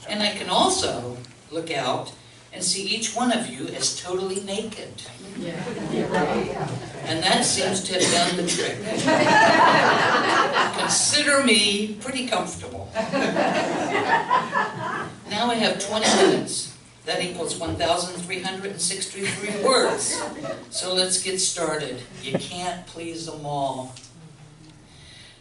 And I can also look out and see each one of you as totally naked. And that seems to have done the trick. Consider me pretty comfortable. Now I have 20 minutes. That equals 1,363 words. So let's get started. You can't please them all.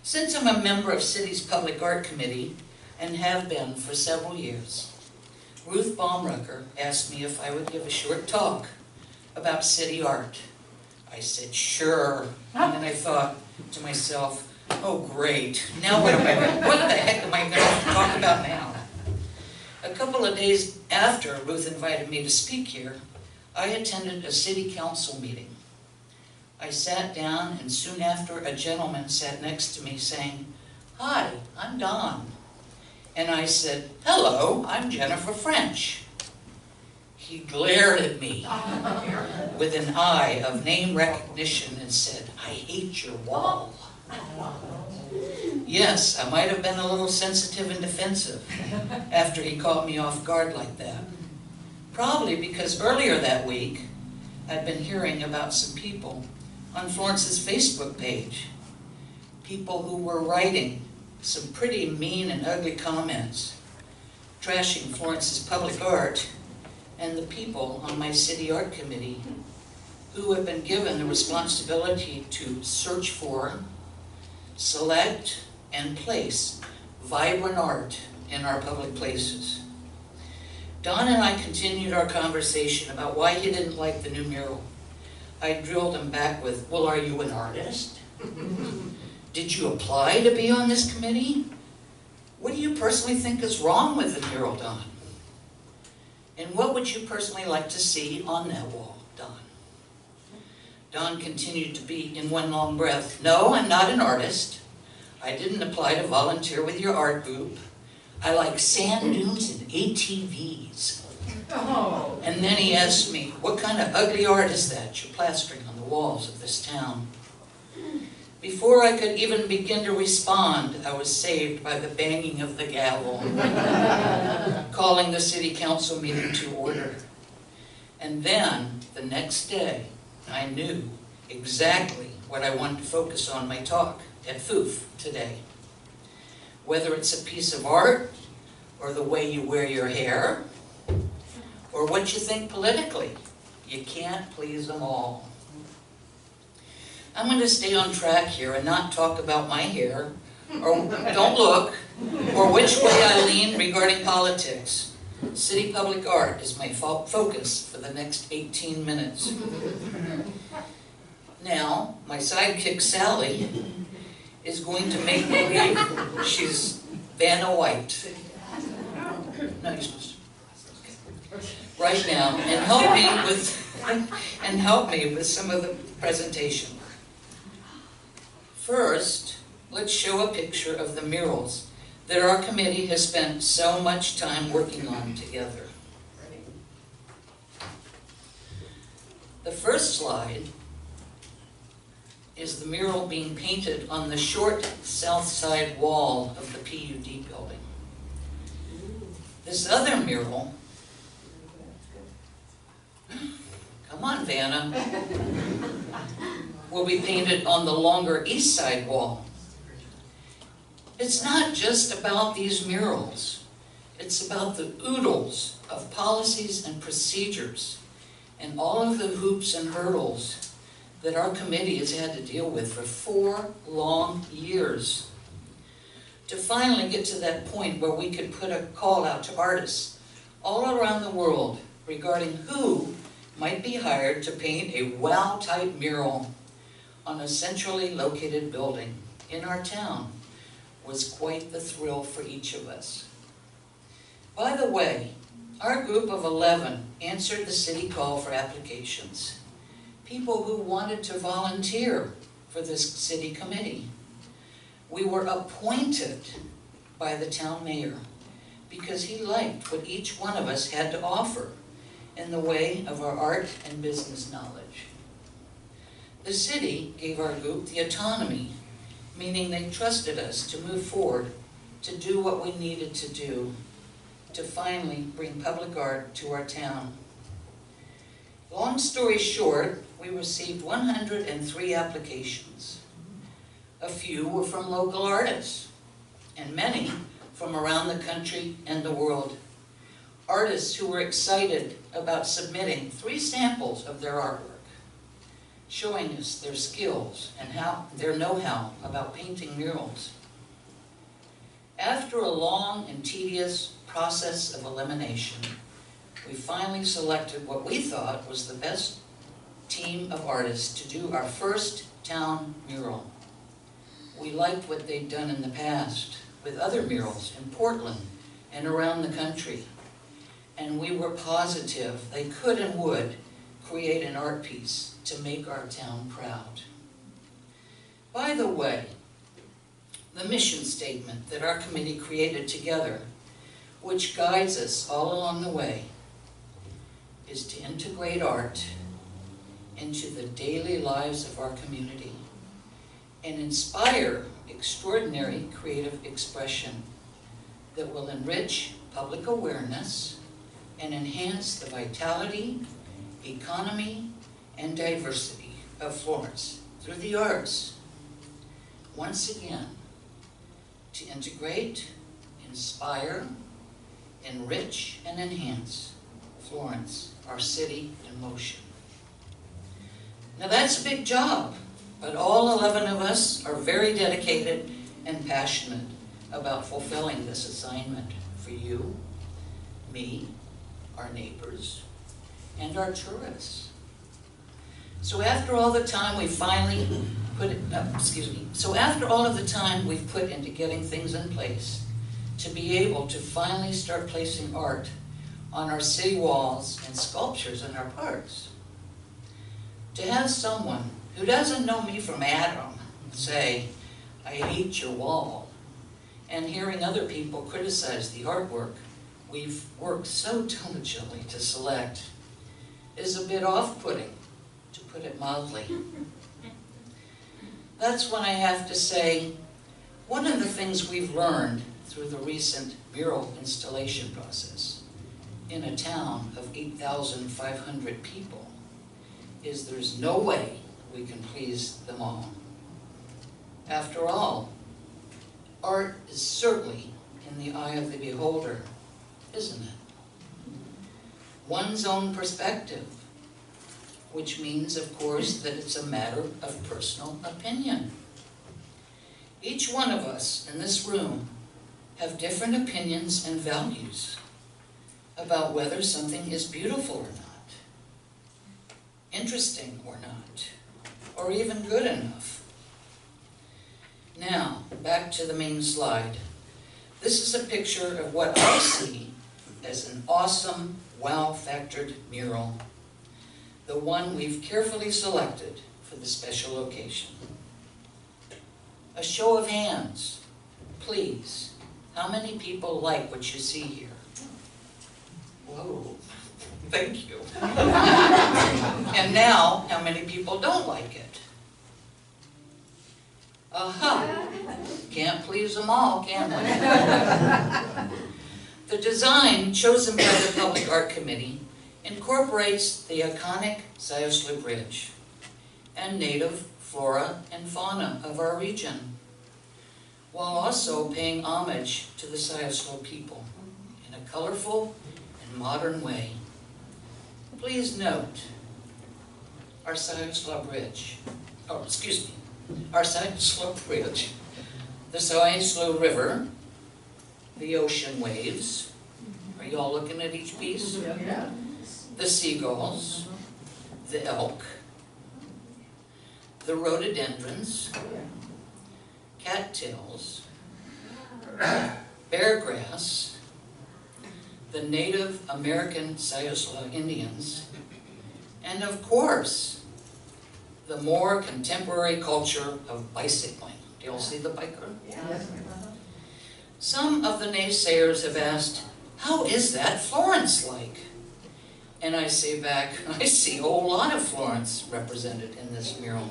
Since I'm a member of City's Public Art Committee, and have been for several years, Ruth Baumrucker asked me if I would give a short talk about city art. I said, sure. And then I thought to myself, oh great, now what the heck am I going to talk about now? A couple of days after Ruth invited me to speak here, I attended a city council meeting. I sat down, and soon after a gentleman sat next to me saying, "Hi, I'm Don." And I said, "Hello, I'm Jennifer French." He glared at me with an eye of name recognition and said, "I hate your wall." Yes, I might have been a little sensitive and defensive after he caught me off guard like that. Probably because earlier that week, I'd been hearing about some people on Florence's Facebook page. People who were writing some pretty mean and ugly comments, trashing Florence's public art, and the people on my city art committee who have been given the responsibility to search for, select, and place vibrant art in our public places. Don and I continued our conversation about why he didn't like the new mural. I drilled him back with, well, are you an artist? Did you apply to be on this committee? What do you personally think is wrong with the mural, Don? And what would you personally like to see on that wall, Don? Don continued to be in one long breath, no, I'm not an artist. I didn't apply to volunteer with your art group. I like sand dunes and ATVs. Oh. And then he asked me, what kind of ugly art is that you're plastering on the walls of this town? Before I could even begin to respond, I was saved by the banging of the gavel, calling the city council meeting to order. And then, the next day, I knew exactly what I wanted to focus on my talk at FOOF today. Whether it's a piece of art, or the way you wear your hair, or what you think politically, you can't please them all. I'm going to stay on track here and not talk about my hair, or don't look, or which way I lean regarding politics. City public art is my focus for the next 18 minutes. Now, my sidekick Sally is going to make believe she's Vanna White. No, you're supposed to. Okay. Right now, and help me with some of the presentation. First, let's show a picture of the murals that our committee has spent so much time working on together. The first slide is the mural being painted on the short south side wall of the PUD building. This other mural, come on Vanna, will be painted on the longer east side wall. It's not just about these murals. It's about the oodles of policies and procedures and all of the hoops and hurdles that our committee has had to deal with for 4 long years to finally get to that point where we could put a call out to artists all around the world regarding who might be hired to paint a wow-type mural on a centrally located building in our town. Was quite the thrill for each of us. By the way, our group of 11 answered the city call for applications. People who wanted to volunteer for this city committee. We were appointed by the town mayor because he liked what each one of us had to offer in the way of our art and business knowledge. The city gave our group the autonomy, meaning they trusted us to move forward, to do what we needed to do, to finally bring public art to our town. Long story short, we received 103 applications. A few were from local artists, and many from around the country and the world. Artists who were excited about submitting 3 samples of their artwork, showing us their skills and their know-how about painting murals. After a long and tedious process of elimination, we finally selected what we thought was the best team of artists to do our first town mural. We liked what they'd done in the past with other murals in Portland and around the country, and we were positive they could and would create an art piece to make our town proud. By the way, the mission statement that our committee created together, which guides us all along the way, is to integrate art into the daily lives of our community and inspire extraordinary creative expression that will enrich public awareness and enhance the vitality, economy, and diversity of Florence through the arts. Once again, to integrate, inspire, enrich, and enhance Florence, our city in motion. Now that's a big job, but all 11 of us are very dedicated and passionate about fulfilling this assignment for you, me, our neighbors, and our tourists. So after all the time we finally after all of the time we've put into getting things in place, to be able to finally start placing art on our city walls and sculptures in our parks, to have someone who doesn't know me from Adam say, "I hate your wall," and hearing other people criticize the artwork we've worked so diligently to select, is a bit off-putting, to put it mildly. That's when I have to say, one of the things we've learned through the recent mural installation process in a town of 8,500 people is there's no way we can please them all. After all, art is certainly in the eye of the beholder, isn't it? One's own perspective, which means, of course, that it's a matter of personal opinion. Each one of us in this room have different opinions and values about whether something is beautiful or not, interesting or not, or even good enough. Now, back to the main slide. This is a picture of what I see as an awesome, wow-factored mural, the one we've carefully selected for the special occasion. A show of hands, please. How many people like what you see here? Whoa, thank you. And now, how many people don't like it? Aha, can't please them all, can we? The design chosen by the Public Art Committee incorporates the iconic Sayosla Bridge and native flora and fauna of our region, while also paying homage to the Sayosla people in a colorful and modern way. Please note our Sayosla Bridge, our Sayosla Bridge, the Sayosla River, the ocean waves. Are you all looking at each piece? Yeah. The seagulls, the elk, the rhododendrons, cattails, beargrass, the Native American Sayosla Indians, and of course, the more contemporary culture of bicycling. Do you all see the biker? Yes. Some of the naysayers have asked, how is that Florence like? And I say back, I see a whole lot of Florence represented in this mural.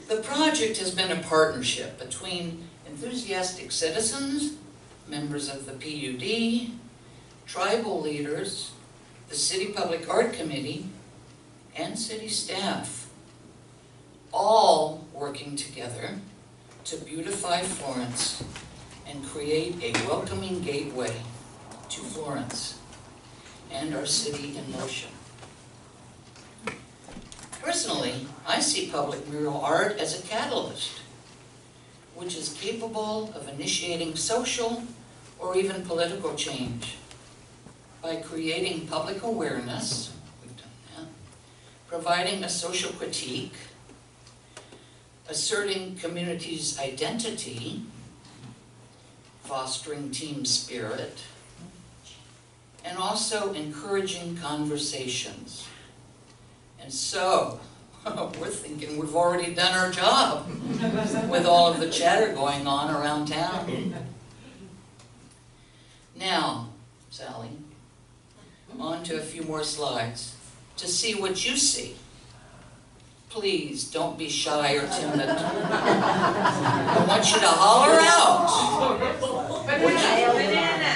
The project has been a partnership between enthusiastic citizens, members of the PUD, tribal leaders, the City Public Art Committee, and city staff, all working together to beautify Florence and create a welcoming gateway to Florence and our city in motion. Personally, I see public mural art as a catalyst, which is capable of initiating social or even political change by creating public awareness, we've done that, providing a social critique, asserting community's identity, fostering team spirit, and also encouraging conversations. And so, we're thinking we've already done our job with all of the chatter going on around town. Now, Sally, on to a few more slides to see what you see. Please don't be shy or timid. I want you to holler out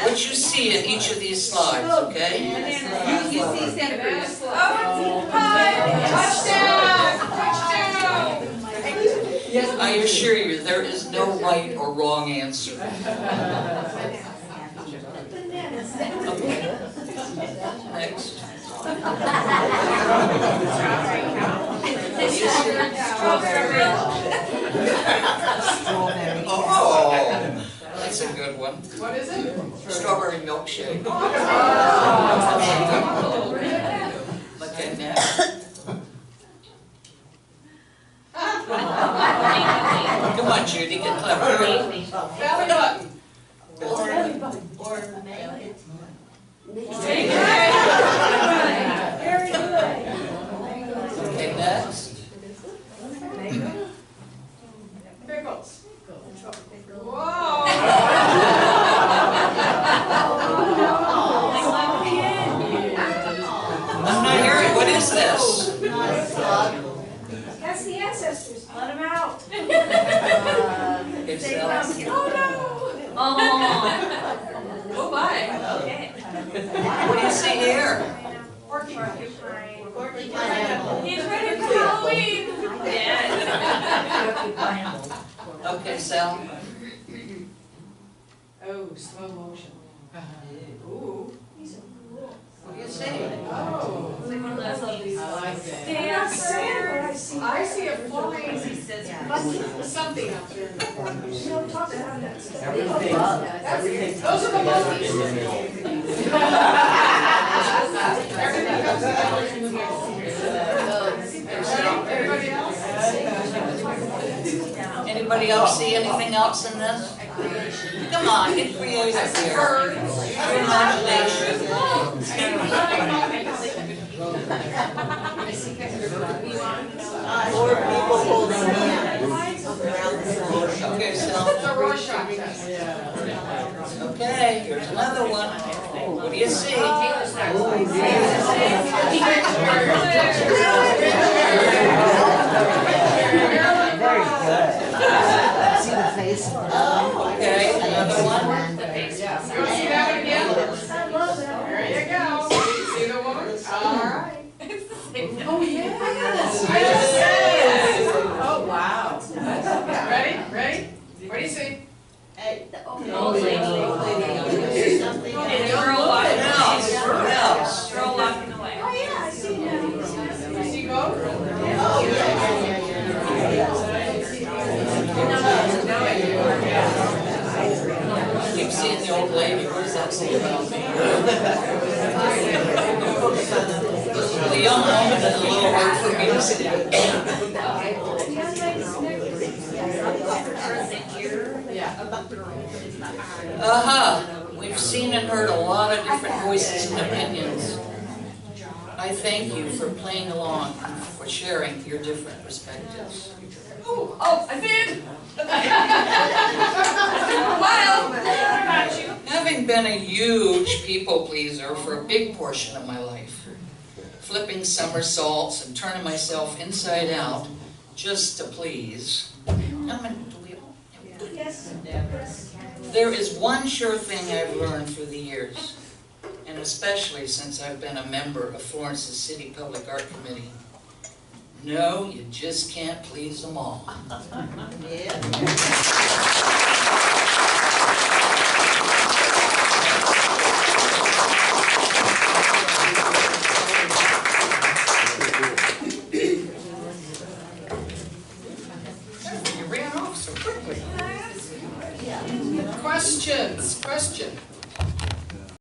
what you see in each of these slides, okay? You see Senator. Touchdown! I assure you, there is no right or wrong answer. Okay. Next. Oh, that's a good one. What is it? Strawberry milkshake. Okay, next. Come on, Judy, get clever. Belly button. Okay, next. Pickles. Whoa! I'm not hearing, what is this? That's the ancestors. Let them out. It's, Oh Oh my. what do you see here? no. He's ready for Halloween. Okay, Sal. Oh, slow motion. Ooh. What do you see? Oh. I like that. Dancer. I see a flying something up there in the corner. You don't talk about that stuff. That's, those are the monkeys. Everything comes together. Everybody else? Anybody else see anything else in this? Come on, get creative here. Your imagination. More people holding hands. Okay, Sal. The Rorschach test. Okay, here's another one. What do you see? Very good. See the face? Okay, another one. You want to see that one again? I love that. There you go. See the woman? All right. Oh, yeah. I just said. Oh, wow. Ready? Ready? What do you see? Old lady. What else? What else? Girl walking away. Oh, yeah, I see that. You see both? Oh, yeah. I keep seeing the old lady. What does that say about me? The young woman is a little hard for me to see. We've seen and heard a lot of different voices and opinions. I thank you for playing along and for sharing your different perspectives. Oh, I did! Wow! Having been a huge people pleaser for a big portion of my life, flipping somersaults and turning myself inside out just to please. How many do we all? Yes. Yes. There is one sure thing I've learned through the years, and especially since I've been a member of Florence's City Public Art Committee. No, you just can't please them all. Yeah. You ran off so quickly. Questions?